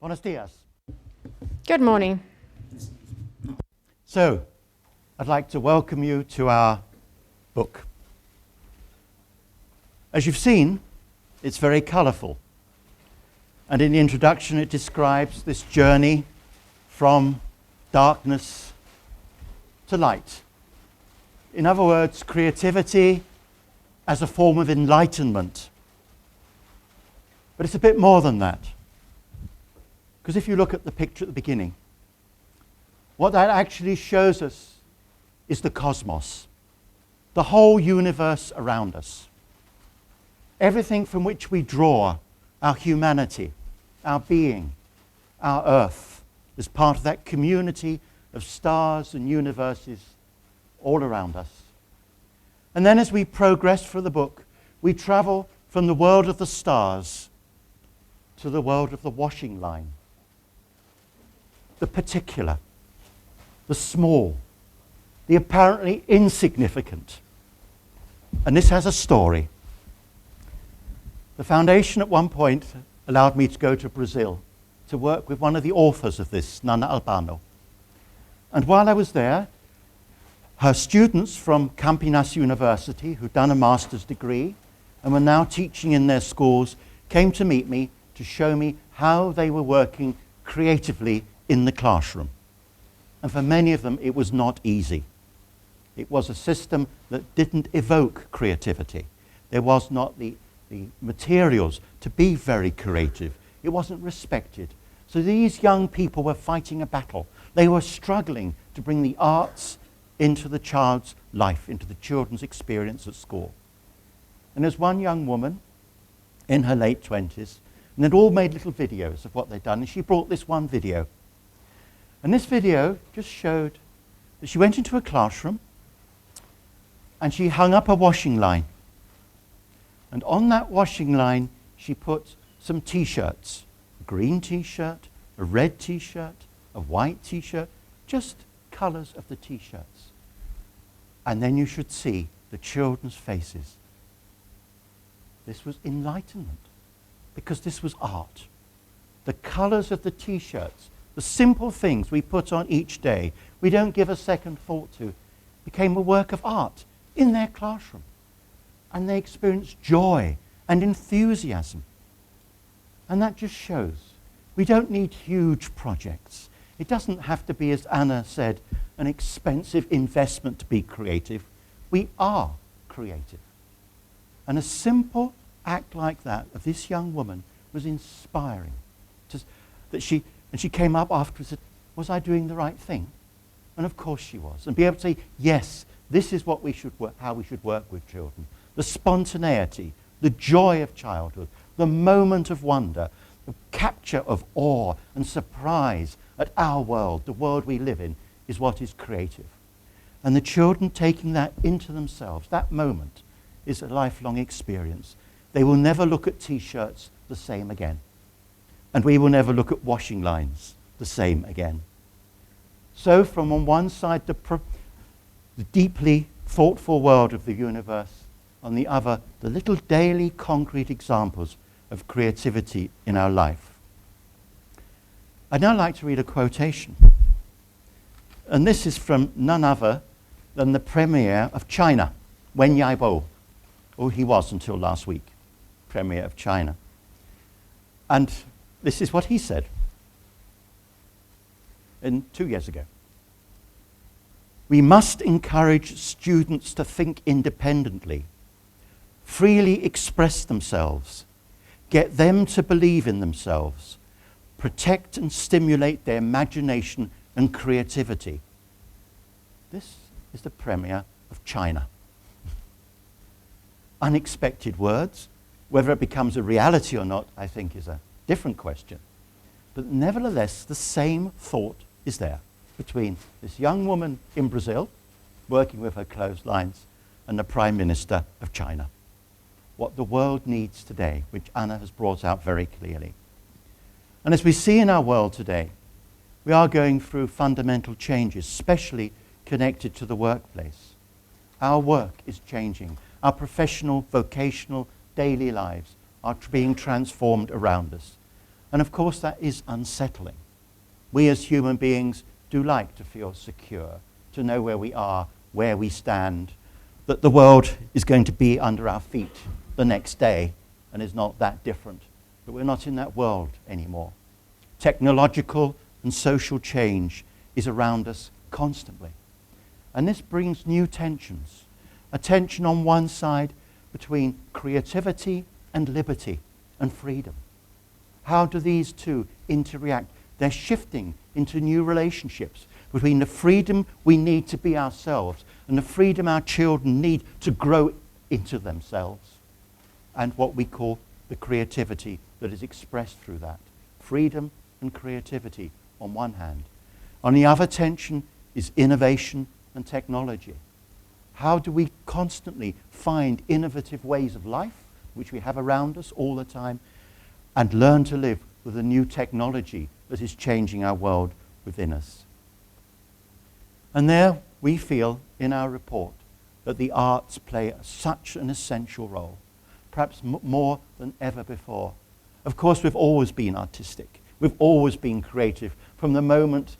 Buenos días. Good morning. So, I'd like to welcome you to our book. As you've seen, it's very colourful. And in the introduction, it describes this journey from darkness to light. In other words, creativity as a form of enlightenment. But it's a bit more than that. Because if you look at the picture at the beginning, what that actually shows us is the cosmos, the whole universe around us. Everything from which we draw our humanity, our being, our earth, is part of that community of stars and universes all around us. And then as we progress through the book, we travel from the world of the stars to the world of the washing line. The particular, the small, the apparently insignificant. And this has a story. The foundation at one point allowed me to go to Brazil to work with one of the authors of this, Nana Albano. And while I was there, her students from Campinas University, who'd done a master's degree and were now teaching in their schools, came to meet me to show me how they were working creatively in the classroom. And for many of them, it was not easy. It was a system that didn't evoke creativity. There was not the materials to be very creative. It wasn't respected. So these young people were fighting a battle. They were struggling to bring the arts into the child's life, into the children's experience at school. And there's one young woman in her late 20s, and they'd all made little videos of what they'd done, and she brought this one video. And this video just showed that she went into a classroom and she hung up a washing line. And on that washing line, she put some T-shirts, a green T-shirt, a red T-shirt, a white T-shirt, just colours of the T-shirts. And then you should see the children's faces. This was enlightenment, because this was art. The colours of the T-shirts, the simple things we put on each day, we don't give a second thought to, became a work of art in their classroom. And they experienced joy and enthusiasm. And that just shows we don't need huge projects. It doesn't have to be, as Anna said, an expensive investment to be creative. We are creative. And a simple act like that of this young woman was inspiring. And she came up afterwards and said, was I doing the right thing? And of course she was. And be able to say, yes, this is what we should how we should work with children. The spontaneity, the joy of childhood, the moment of wonder, the capture of awe and surprise at our world, the world we live in, is what is creative. And the children taking that into themselves, that moment, is a lifelong experience. They will never look at T-shirts the same again. And we will never look at washing lines the same again. So from on one side, the deeply thoughtful world of the universe, on the other, the little daily concrete examples of creativity in our life. I'd now like to read a quotation. And this is from none other than the Premier of China, Wen Yaibo. Oh, he was until last week, Premier of China. And this is what he said 2 years ago. We must encourage students to think independently, freely express themselves, get them to believe in themselves, protect and stimulate their imagination and creativity. This is the Premier of China. Unexpected words. Whether it becomes a reality or not, I think, is a different question. But nevertheless, the same thought is there between this young woman in Brazil, working with her clotheslines, and the Prime Minister of China. What the world needs today, which Anna has brought out very clearly. And as we see in our world today, we are going through fundamental changes, especially connected to the workplace. Our work is changing. Our professional, vocational, daily lives are being transformed around us. And of course that is unsettling. We as human beings do like to feel secure, to know where we are, where we stand, that the world is going to be under our feet the next day and is not that different. But we're not in that world anymore. Technological and social change is around us constantly. And this brings new tensions. A tension on one side between creativity and liberty and freedom. How do these two interact? They're shifting into new relationships between the freedom we need to be ourselves and the freedom our children need to grow into themselves, and what we call the creativity that is expressed through that. Freedom and creativity on one hand. On the other tension is innovation and technology. How do we constantly find innovative ways of life, which we have around us all the time, and learn to live with the new technology that is changing our world within us? And there we feel in our report that the arts play such an essential role, perhaps more than ever before. Of course, we've always been artistic. We've always been creative. From the moment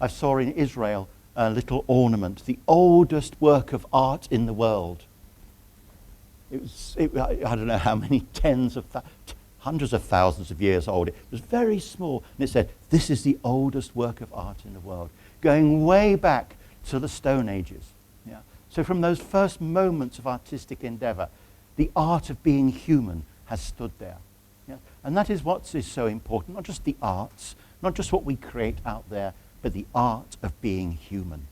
I saw in Israel a little ornament, the oldest work of art in the world. I don't know how many hundreds of thousands of years old. It was very small, and it said, this is the oldest work of art in the world, going way back to the Stone Ages. Yeah. So from those first moments of artistic endeavor, the art of being human has stood there. Yeah. And that is what is so important, not just the arts, not just what we create out there, but the art of being human.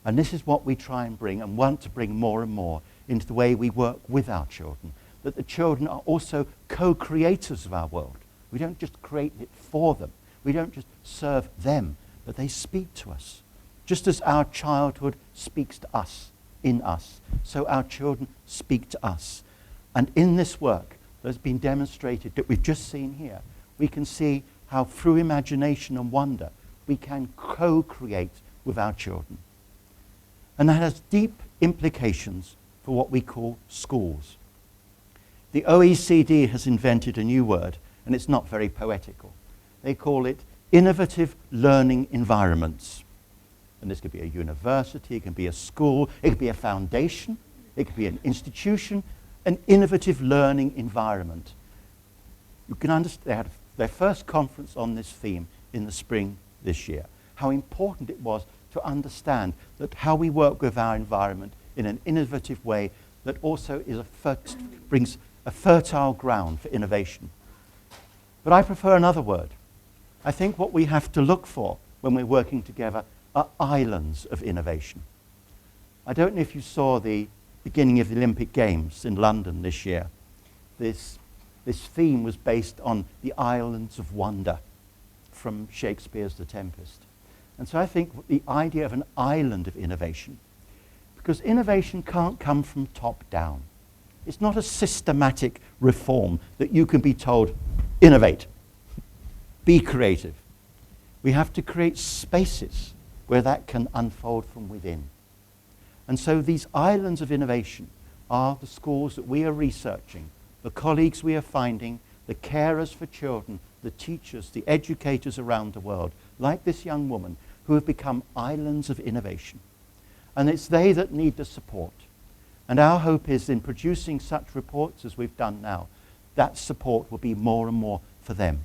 And this is what we try and bring, and want to bring more and more into the way we work with our children, that the children are also co-creators of our world. We don't just create it for them. We don't just serve them, but they speak to us. Just as our childhood speaks to us, in us, so our children speak to us. And in this work that has been demonstrated, that we've just seen here, we can see how through imagination and wonder, we can co-create with our children. And that has deep implications for what we call schools. The OECD has invented a new word, and it's not very poetical. They call it innovative learning environments. And this could be a university, it can be a school, it could be a foundation, it could be an institution, an innovative learning environment. You can understand, they had their first conference on this theme in the spring this year. How important it was to understand that how we work with our environment in an innovative way that also is brings a fertile ground for innovation. But I prefer another word. I think what we have to look for when we're working together are islands of innovation. I don't know if you saw the beginning of the Olympic Games in London this year. This theme was based on the islands of wonder from Shakespeare's The Tempest. And so I think the idea of an island of innovation, because innovation can't come from top down. It's not a systematic reform that you can be told, innovate, be creative. We have to create spaces where that can unfold from within. And so these islands of innovation are the schools that we are researching, the colleagues we are finding, the carers for children, the teachers, the educators around the world, like this young woman, who have become islands of innovation. And it's they that need the support. And our hope is in producing such reports as we've done now, that support will be more and more for them.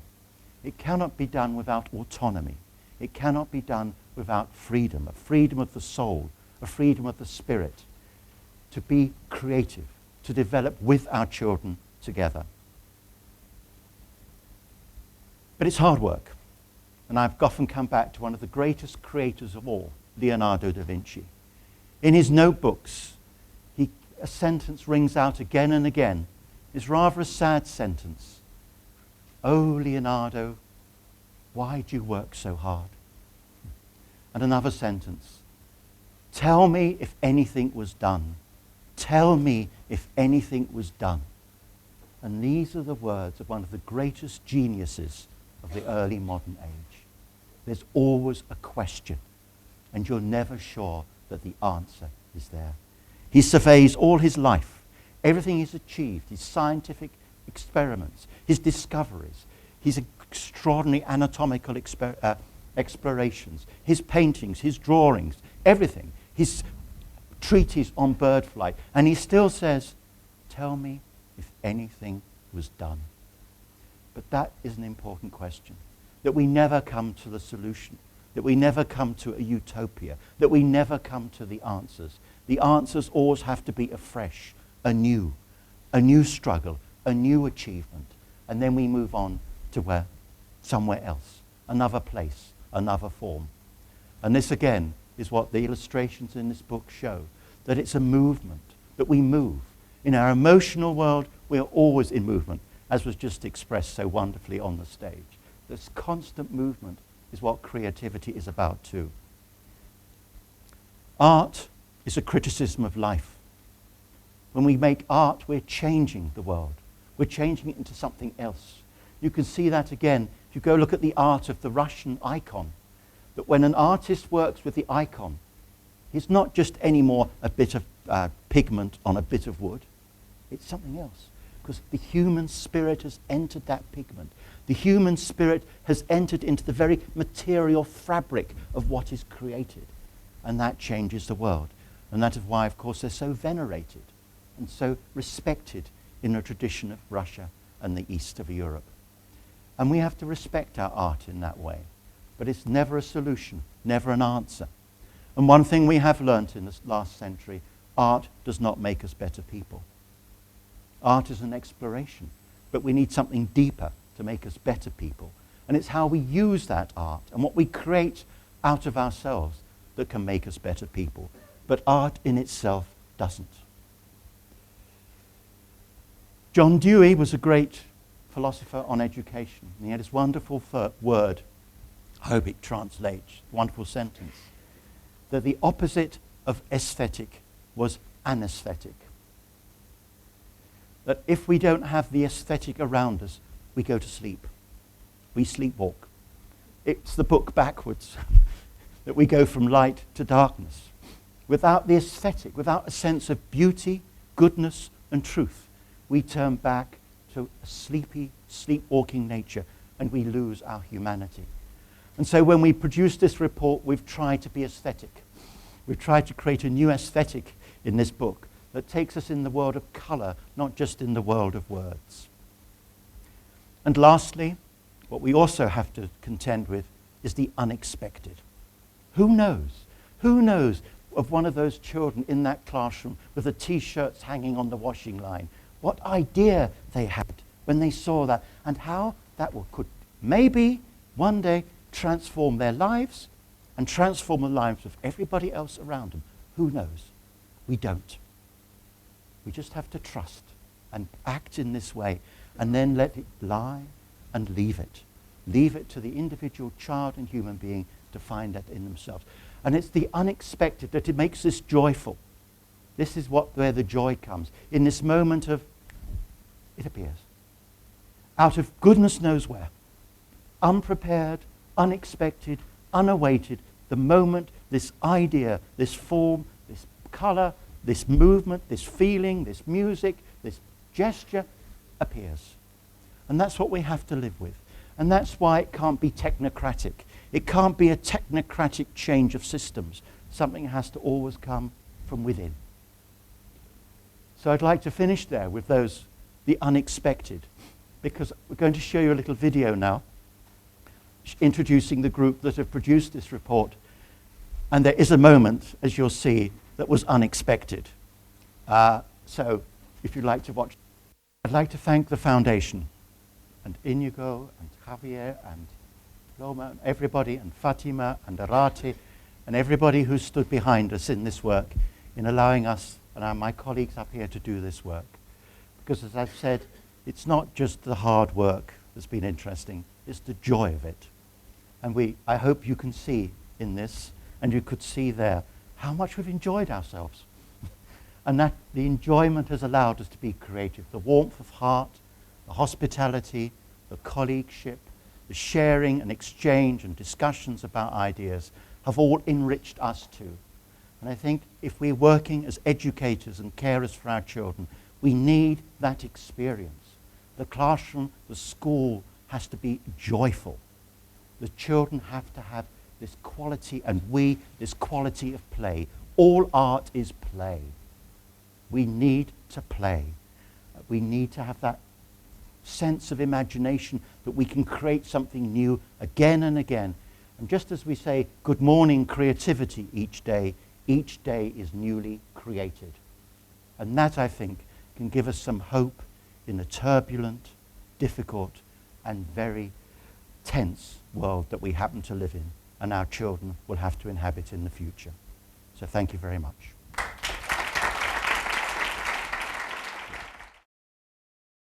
It cannot be done without autonomy. It cannot be done without freedom, a freedom of the soul, a freedom of the spirit, to be creative, to develop with our children together. But it's hard work. And I've often come back to one of the greatest creators of all, Leonardo da Vinci. In his notebooks, a sentence rings out again and again. It's rather a sad sentence. Oh, Leonardo, why do you work so hard? And another sentence. Tell me if anything was done. Tell me if anything was done. And these are the words of one of the greatest geniuses of the early modern age. There's always a question, and you're never sure that the answer is there. He surveys all his life, everything he's achieved, his scientific experiments, his discoveries, his extraordinary anatomical explorations, his paintings, his drawings, everything, his treatise on bird flight. And he still says, tell me if anything was done. But that is an important question, that we never come to the solution, that we never come to a utopia, that we never come to the answers. The answers always have to be afresh, anew, a new struggle, a new achievement. And then we move on to somewhere else, another place, another form. And this again is what the illustrations in this book show, that it's a movement, that we move. In our emotional world, we are always in movement, as was just expressed so wonderfully on the stage. This constant movement is what creativity is about too. Art is a criticism of life. When we make art, we're changing the world. We're changing it into something else. You can see that again if you go look at the art of the Russian icon, that when an artist works with the icon, it's not just anymore a bit of pigment on a bit of wood. It's something else, because the human spirit has entered that pigment. The human spirit has entered into the very material fabric of what is created, and that changes the world. And that is why, of course, they're so venerated and so respected in the tradition of Russia and the east of Europe. And we have to respect our art in that way. But it's never a solution, never an answer. And one thing we have learnt in this last century, art does not make us better people. Art is an exploration, but we need something deeper to make us better people. And it's how we use that art and what we create out of ourselves that can make us better people. But art in itself doesn't. John Dewey was a great philosopher on education. And he had this wonderful word, I hope it translates, wonderful sentence, that the opposite of aesthetic was anesthetic. That if we don't have the aesthetic around us, we go to sleep. We sleepwalk. It's the book backwards, that we go from light to darkness. Without the aesthetic, without a sense of beauty, goodness, and truth, we turn back to a sleepy, sleepwalking nature, and we lose our humanity. And so when we produce this report, we've tried to be aesthetic. We've tried to create a new aesthetic in this book that takes us in the world of colour, not just in the world of words. And lastly, what we also have to contend with is the unexpected. Who knows? Who knows of one of those children in that classroom with the T-shirts hanging on the washing line? What idea they had when they saw that, and how that could maybe one day transform their lives and transform the lives of everybody else around them. Who knows? We don't. We just have to trust and act in this way, and then let it lie and leave it. Leave it to the individual child and human being to find that in themselves. And it's the unexpected that it makes this joyful. This is where the joy comes. In this moment of, it appears. Out of goodness knows where. Unprepared, unexpected, unawaited, the moment this idea, this form, this colour, this movement, this feeling, this music, this gesture appears. And that's what we have to live with. And that's why it can't be technocratic. It can't be a technocratic change of systems. Something has to always come from within. So I'd like to finish there with the unexpected, because we're going to show you a little video now introducing the group that have produced this report. And there is a moment, as you'll see, that was unexpected. So if you'd like to watch, I'd like to thank the Foundation, and Inigo, and Javier, and Loma, and everybody, and Fatima, and Arati, and everybody who stood behind us in this work, in allowing us and my colleagues up here to do this work. Because as I've said, it's not just the hard work that's been interesting, it's the joy of it. And I hope you can see in this, and you could see there, how much we've enjoyed ourselves. And that the enjoyment has allowed us to be creative. The warmth of heart, the hospitality, the colleagueship, the sharing and exchange and discussions about ideas have all enriched us too. And I think if we're working as educators and carers for our children, we need that experience. The classroom, the school, has to be joyful. The children have to have this quality, and this quality of play. All art is play. We need to play. We need to have that sense of imagination that we can create something new again and again. And just as we say, good morning, creativity each day is newly created. And that, I think, can give us some hope in a turbulent, difficult, and very tense world that we happen to live in, and our children will have to inhabit in the future. So thank you very much.